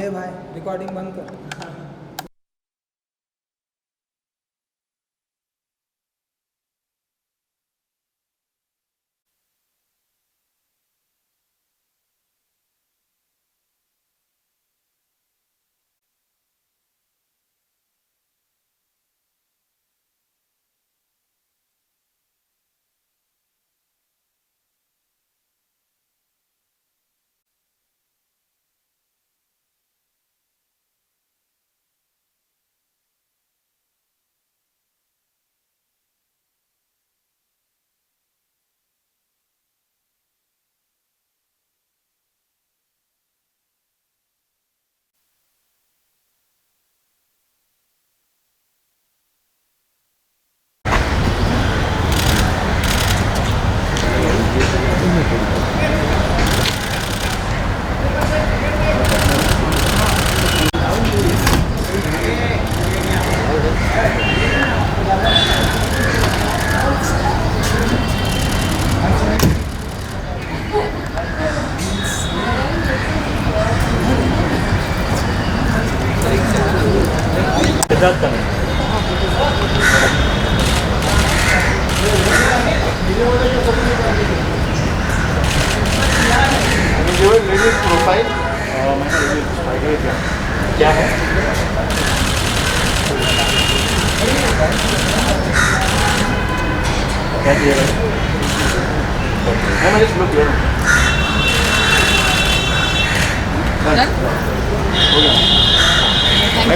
ए भाई रिकॉर्डिंग बंद कर। सिद्धार्थ का प्रोफाइल क्या है? क्या दिया मैंने इसमें दिया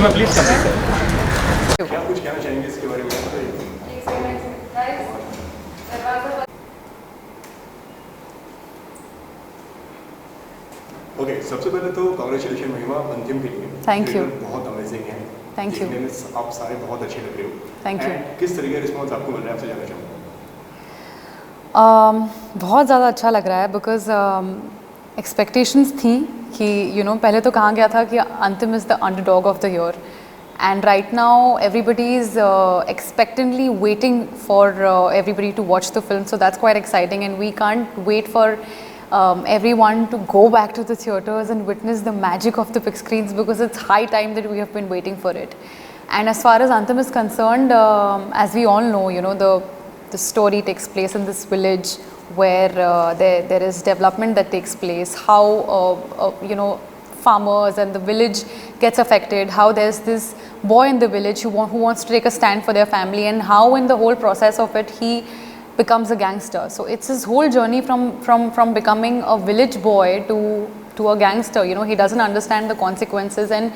मैं प्लीज कंप्लीट करें। क्या कुछ कहना चाहेंगे इसके बारे में? ओके, सबसे पहले तो कांग्रेचुलेशन महिमा अंतिम के लिए। Thank you. बहुत अमेजिंग है। Thank you. देखने में आप सारे बहुत अच्छे लग रहे हो। Thank you. किस तरह का रिस्पॉन्स आपको मिल रहा है, आपसे जानना चाहूँगा। बहुत ज़्यादा अच्छा लग रहा है बिकॉज एक्सपेक्टेशंस थी कि पहले तो कहा गया था कि Antim is the underdog of the year and right now everybody is expectantly waiting for everybody to watch the film, so that's quite exciting and we can't wait for everyone to go back to the theaters and witness the magic of the big screens because it's high time that we have been waiting for it. And as far as Antim is concerned, as we all know, the story takes place in this village where there is development that takes place, how farmers and the village gets affected, how there's this boy in the village who wants to take a stand for their family, and how in the whole process of it he becomes a gangster. So it's his whole journey from becoming a village boy to a gangster. He doesn't understand the consequences, and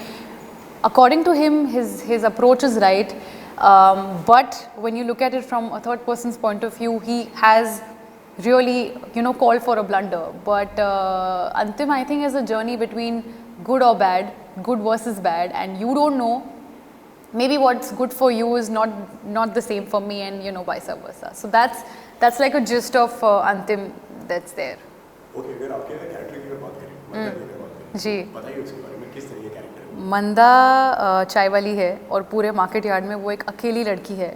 according to him his approach is right, but when you look at it from a third person's point of view, he has really called for a blunder. But Antim, I think, is a journey between good or bad, good versus bad, and you don't know, maybe what's good for you is not the same for me, and vice versa. So that's like a gist of Antim that's there. Okay, अगर आपके character की बात करें, मंदा की अगर बात करें, जी। बताइए उसके बारे में, किस तरह के कैरेक्टर है? मंदा चाय वाली है और पूरे मार्केट यार्ड में वो एक अकेली लड़की है,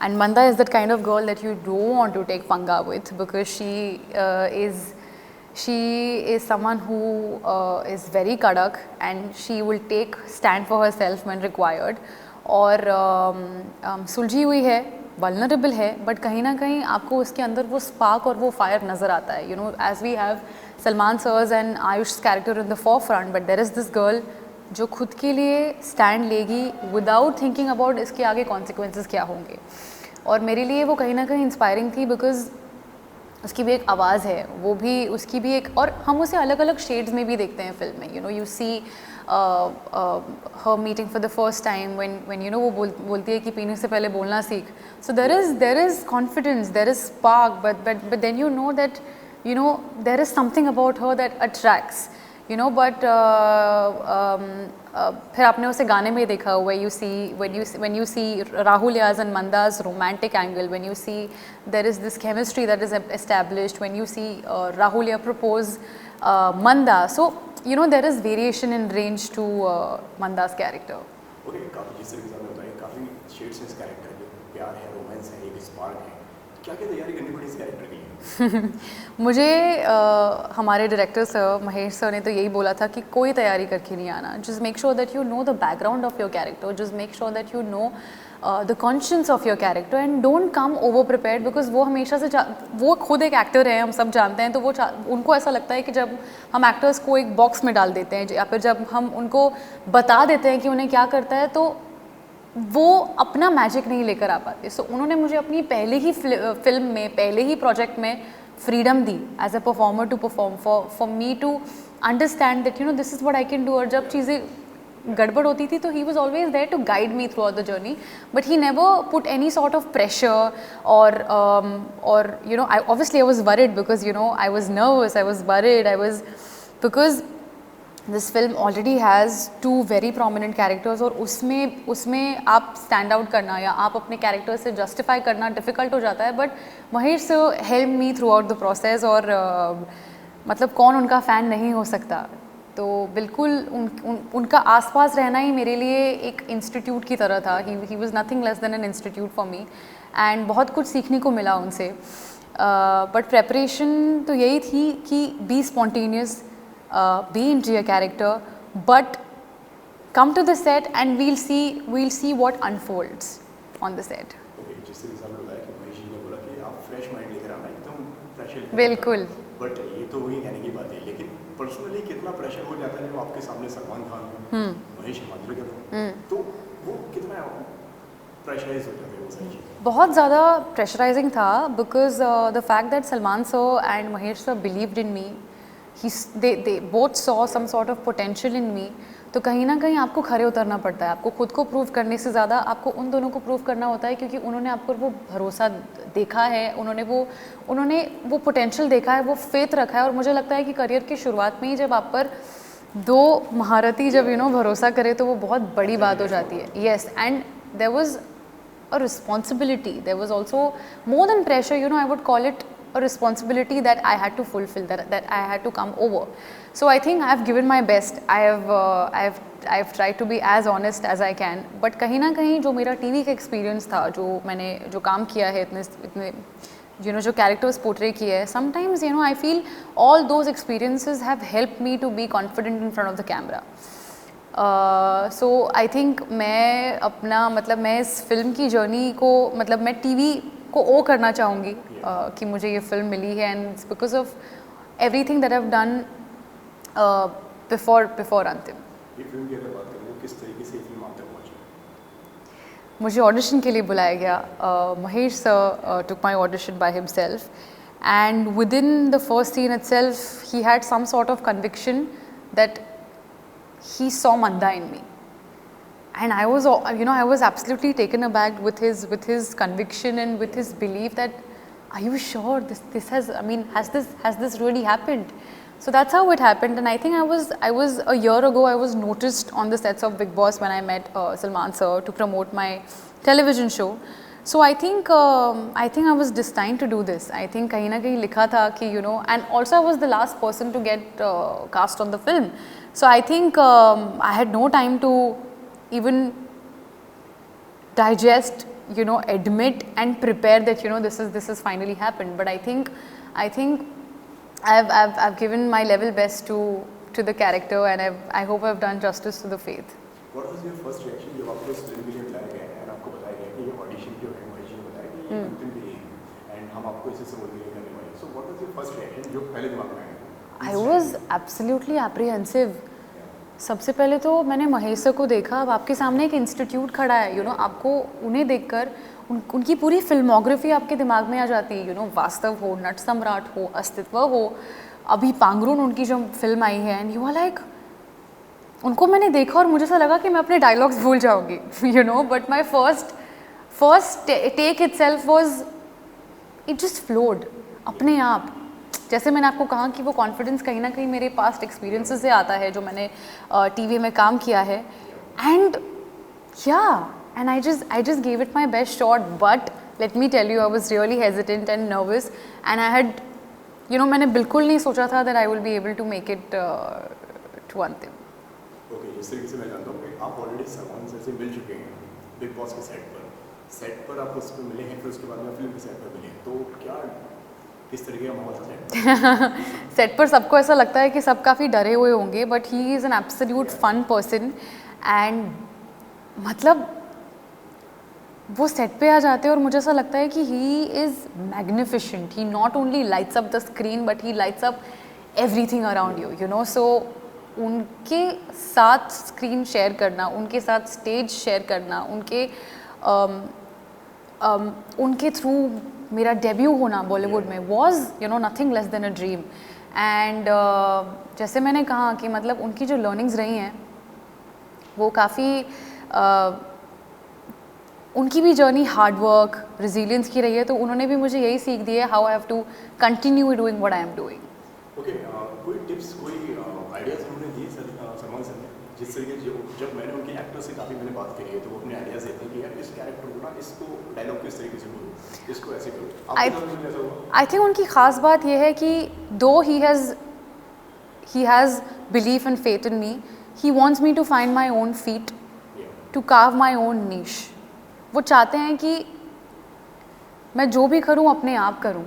and Manda is that kind of girl that you don't want to take पंगा with because she is someone who is very kadak and she will take stand for herself when required. और सुलझी हुई है, वल्नरेबल है, but कहीं ना कहीं आपको उसके अंदर वो स्पार्क और वो फायर नज़र आता है. As we have Salman sir's and Ayush character in the forefront, but there is this girl जो खुद के लिए स्टैंड लेगी विदाउट थिंकिंग अबाउट इसके आगे कॉन्सिक्वेंसेस क्या होंगे. और मेरे लिए वो कहीं ना कहीं इंस्पायरिंग थी बिकॉज उसकी भी एक आवाज़ है, वो भी उसकी भी एक, और हम उसे अलग अलग शेड्स में भी देखते हैं फिल्म में. You see her meeting for the first time when वो बोलती है कि पीने से पहले बोलना सीख. So there is confidence, there is spark, but then you know that there is something about her that attracts, but फिर आपने उसे गाने में देखा हुआ, when you see Rahul Yaz and Manda's romantic angle, when you see there is this chemistry that is established, when you see Rahul Yaz propose Manda, so there is variation in range to Manda's character. Okay, काफ़ी जिस तरीके से आपने बताया, काफ़ी shades हैं इस character के, प्यार है, रोमांस है, एक स्पार्क है. क्या क्या तैयारी करनी पड़ी इस कैरेक्टर के लिए? मुझे हमारे डायरेक्टर सर महेश सर ने तो यही बोला था कि कोई तैयारी करके नहीं आना, just make sure that you know the background of your character, just make sure that you know the conscience of your character and don't come over prepared, because वो हमेशा से वो खुद एक एक्टर है, हम सब जानते हैं, तो वो उनको ऐसा लगता है कि जब हम एक्टर्स को एक बॉक्स में डाल देते हैं या फिर जब हम उनको बता देते हैं कि उन्हें क्या करता है, तो वो अपना मैजिक नहीं लेकर आ पाते. सो उन्होंने मुझे अपनी पहले ही फिल्म में, पहले ही प्रोजेक्ट में फ्रीडम दी as a performer to perform, for me to understand that you know this is what I can do. और जब चीज़ें गड़बड़ होती थी तो he was always there to guide me throughout the journey, but he never put any sort of pressure और you know obviously I was worried because you know I was nervous, I was worried, because this film already has 2 very prominent characters, और उसमें आप stand out करना या आप अपने character से justify करना डिफ़िकल्ट हो जाता है. But Mahesh help me throughout the process, और मतलब कौन उनका फ़ैन नहीं हो सकता. तो बिल्कुल उनका आसपास रहना ही मेरे लिए एक इंस्टीट्यूट की तरह था. He was nothing less than an institute for me, and बहुत कुछ सीखने को मिला उनसे. बट प्रेपरेशन तो यही थी कि be spontaneous, be into your character, but come to the set and we'll see what unfolds on the set. Okay, जिस तरीके से आपने बताया कि महेश जी ने बोला कि आप फ्रेश माइंड लेकर आना, एकदम फ्रेश. बिल्कुल. बट ये तो वही कहने की बात है, लेकिन पर्सनली कितना प्रेशर हो जाता है जब आपके सामने सलमान खान, महेश मांजरेकर, तो वो कितना प्रेशराइज हो जाते हैं वो सारी चीज़ें? बहुत ज़्यादा प्रेशराइजिंग था, because the fact that Salman sir and Mahesh sir believed in me, they both saw some sort of potential in me. तो कहीं ना कहीं आपको खरे उतरना पड़ता है. आपको खुद को प्रूव करने से ज़्यादा आपको उन दोनों को प्रूव करना होता है, क्योंकि उन्होंने आप पर वो भरोसा देखा है, उन्होंने वो पोटेंशियल देखा है, वो फेथ रखा है. और मुझे लगता है कि करियर की शुरुआत में ही जब आप पर 2 महारथी जब भरोसा करे तो वो बहुत बड़ी बात हो जाती है. Yes, and there was a responsibility, there was also more than pressure, I would call it a responsibility that I had to fulfill, that I had to come over. So I think I have given my best. I have tried to be as honest as I can. But कहीं ना कहीं जो मेरा TV का experience था, जो काम किया है, इतने जो characters portray किए हैं, sometimes I feel all those experiences have helped me to be confident in front of the camera. So I think मैं इस फिल्म की जर्नी को मैं TV को ओ करना चाहूँगी कि मुझे ये फिल्म मिली है, and it's because of everything that I have done before अंतिम. ये फिल्म की अगर बात करें तो किस तरीके से ये फिल्म आप तक पहुंची? मुझे ऑडिशन के लिए बुलाया गया. Mahesh sir took my audition by himself, and within the first scene itself he had some sort of conviction that he saw Manda in me, and I was absolutely taken aback with his conviction and with his belief that, are you sure this has this really happened? So that's how it happened. And I think I was a year ago I was noticed on the sets of Big Boss when I met Salman sir to promote my television show. So I think I was destined to do this. I think कहीं ना कहीं लिखा था कि and also I was the last person to get cast on the film. So I think I had no time to even digest, admit and prepare that this has finally happened. But I think I've given my level best to the character, and I hope I've done justice to the faith. What was your first reaction जब आपको इस film के लिए बुलाया गया और आपको बताया गया कि ये ऑडिशन जो है महेश जी ने बताया कि ये अंतिम भी है एंड हम आपको इसे सबूत के लिए करने वाले हैं. So what was your first reaction जो पहले दिमाग में आया? I was absolutely apprehensive. सबसे पहले तो मैंने महेश सर को देखा. अब आपके सामने एक इंस्टीट्यूट खड़ा है, आपको उन्हें देखकर उनकी पूरी फिल्मोग्राफी आपके दिमाग में आ जाती है. वास्तव हो, नट सम्राट हो, अस्तित्व हो, अभी पांगरून उनकी जो फिल्म आई है, एंड यू आर लाइक, उनको मैंने देखा और मुझे ऐसा लगा कि मैं अपने डायलॉग्स भूल जाऊँगी, but my first take itself was, it just flowed अपने आप. जैसे मैंने आपको कहा कि वो कॉन्फिडेंस कहीं ना कहीं मेरे पास्ट एक्सपीरियंसेस से आता है, जो मैंने टीवी में काम किया है, and I just give it my best shot. But let me tell you, I was really hesitant and nervous, and I had मैंने बिल्कुल नहीं सोचा था that I will be able to make it to Antim. Okay, जिस तरीके से मैं जानता हूँ कि आप ऑलरेडी सलमान सर से मिल चुके हैं बिग बॉस के सेट पर. सेट पर आप उसको मिले हैं, फिर उसके बाद में फिल्म के सेट पर मिले, तो क्या किस तरीके का माहौल था सेट? सेट पर सबको ऐसा लगता है कि सब काफ़ी डरे हुए होंगे, but he is an absolute fun person and मतलब वो सेट पे आ जाते हैं और मुझे ऐसा लगता है कि he is magnificent. He not only lights up the screen but he lights up everything around you, you know. So उनके साथ स्क्रीन शेयर करना, उनके साथ स्टेज शेयर करना, उनके थ्रू मेरा डेब्यू होना बॉलीवुड में was you know nothing less than a dream. And जैसे मैंने कहा कि मतलब उनकी जो लर्निंग्स रही हैं वो काफ़ी उनकी भी जर्नी हार्ड वर्क रेजिलियंस की रही है, तो उन्होंने भी मुझे यही सीख दी है how I have to continue doing what I am doing. Okay, कोई टिप्स, कोई आइडियाज़ उन्होंने दिए सलमान सर ने, जिस तरीके से जब मैंने उनके एक्टर से काफ़ी मैंने बात करी है तो वो अपने आइडियाज़ देते हैं कि यार इस कैरेक्टर को ना, इसको डायलॉग किस तरीके से बोलो, इसको ऐसे करो. आपके ऐसा हुआ? आई थिंक उनकी ख़ास बात यह है कि दो he has belief and faith in me, he wants me to find my own feet, to carve my own niche. वो चाहते हैं कि मैं जो भी करूं अपने आप करूं,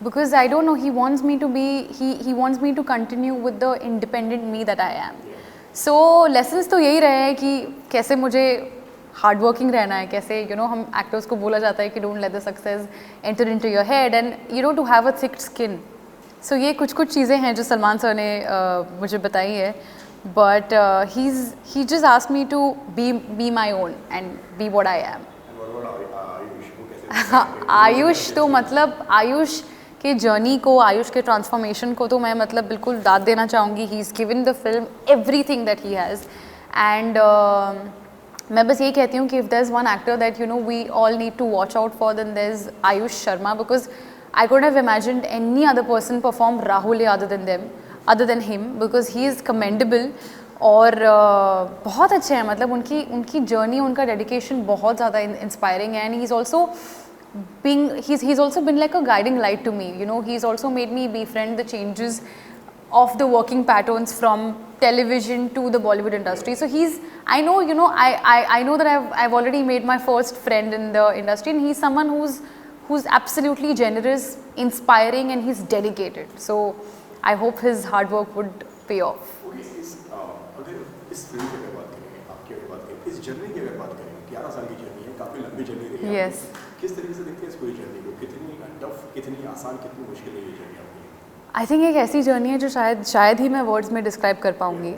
because I don't know, he wants me to be, he wants me to continue with the independent me that I am. So lessons तो यही रहे हैं कि कैसे मुझे हार्ड वर्किंग रहना है, कैसे यू नो हम एक्टर्स को बोला जाता है कि don't let the success enter into your head and you know to have a thick skin. So ये कुछ चीज़ें हैं जो सलमान सर ने मुझे बताई है, but he just asked me to be my own and be what I am. Ayush तो मतलब आयुष के जर्नी को, आयुष के ट्रांसफॉर्मेशन को तो मैं मतलब बिल्कुल दाद देना चाहूँगी. He is given the film everything that he has and मैं बस ये कहती हूँ कि if there is one actor that you know we all need to watch out for, then there is Ayush Sharma, because I couldn't have imagined any other person perform Rahul other than him, because he is commendable. और बहुत अच्छे हैं, मतलब उनकी journey, उनका dedication बहुत ज़्यादा inspiring है. And he's also been like a guiding light to me, you know. He's also made me befriend the changes of the working patterns from television to the Bollywood industry. So I know, you know, I know that I've already made my first friend in the industry, and he's someone who's absolutely generous, inspiring, and he's dedicated. So I hope his hard work would pay off. अगर इस film की अगर बात करें, आपकी अगर बात करें, इस जर्नी की अगर बात करें, 11 साल की जर्नी है, काफ़ी लंबी जर्नी रही है. Yes. किस तरीके से देखते हैं इस पूरी जर्नी को? कितनी टफ, कितनी आसान, कितनी मुश्किल है ये जर्नी आपकी? आई थिंक एक ऐसी जर्नी है जो शायद ही मैं वर्ड्स में डिस्क्राइब कर पाऊँगी.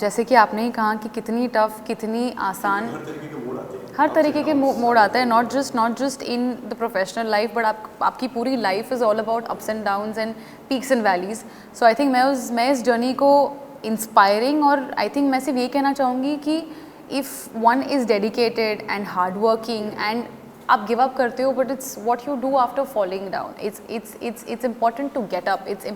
जैसे कि आपने ही कहा कि कितनी टफ, कितनी आसान, हर तरीके के मोड़ आते हैं. हर तरीके के मोड आता है, not just in the professional life, but आपकी पूरी life is all about ups and downs and peaks and valleys. So I think मैं इस जर्नी को इंस्पायरिंग, और आई थिंक मैं सिर्फ ये कहना चाहूँगी कि if one is dedicated and hard working and आप गिव अप करते हो, but it's what you do after falling down. It's important to get up, it's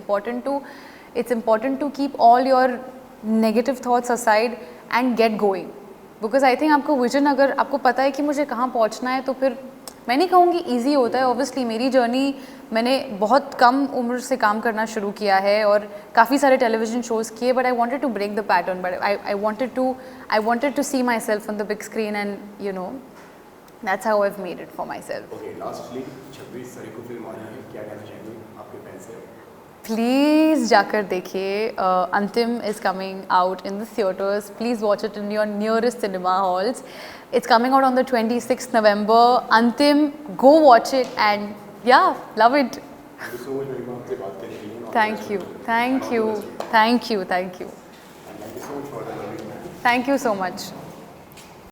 important to keep all your negative thoughts aside and get going. Because I think आपको vision, अगर आपको पता है कि मुझे कहाँ पहुँचना है, तो फिर मैं नहीं कहूँगी ईजी होता है. ऑब्वियसली मेरी जर्नी, मैंने बहुत कम उम्र से काम करना शुरू किया है और काफ़ी सारे टेलीविजन शोज़ किए, but I wanted to break the pattern, but I wanted to see myself on the big screen, and you know that's how I have made it for myself. Okay, lastly 26 तारीख को film आ रही है, क्या कहना चाहेंगे आपके fans से? Please जाकर देखिए. अंतिम is coming out in the theatres. Please watch it in your nearest cinema halls. It's coming out on the 26th November. Antim, go watch it and yeah, love it. Thank you so much, Mahima, आपसे बात करने के लिए. Thank you. And thank you so much for the lovely. Thank you so much.